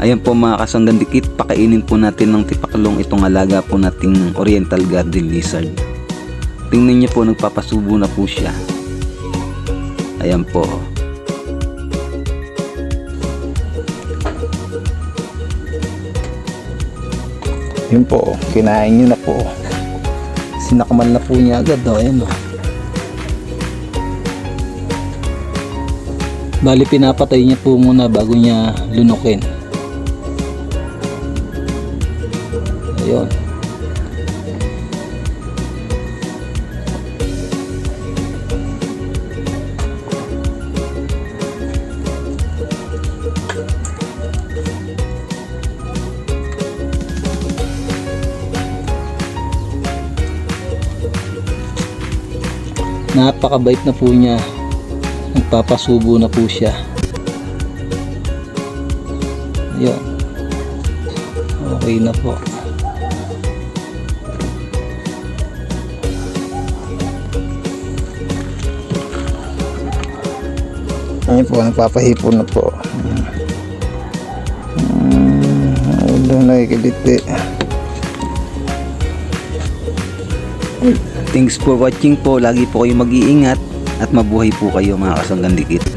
Ayan po mga kasanggan dikit, pakainin po natin ng tipaklong itong alaga po nating Oriental Garden Lizard. Tingnan niyo po, nagpapasubo na po siya. Ayan po. Yun po, kinain nyo na po. Sinakman na po niya agad. Ayan o. Bali pinapatay niya po muna bago niya lunukin. Ayun. Napakabait na po niya. Nagpapasubo na po siya. Ayun. Okay na po. Ayun po, nagpapahipon na po. Ulo na ikiliti. Thanks for watching po. Lagi po kayo mag-iingat at mabuhay po kayo mga kasanggan dikit.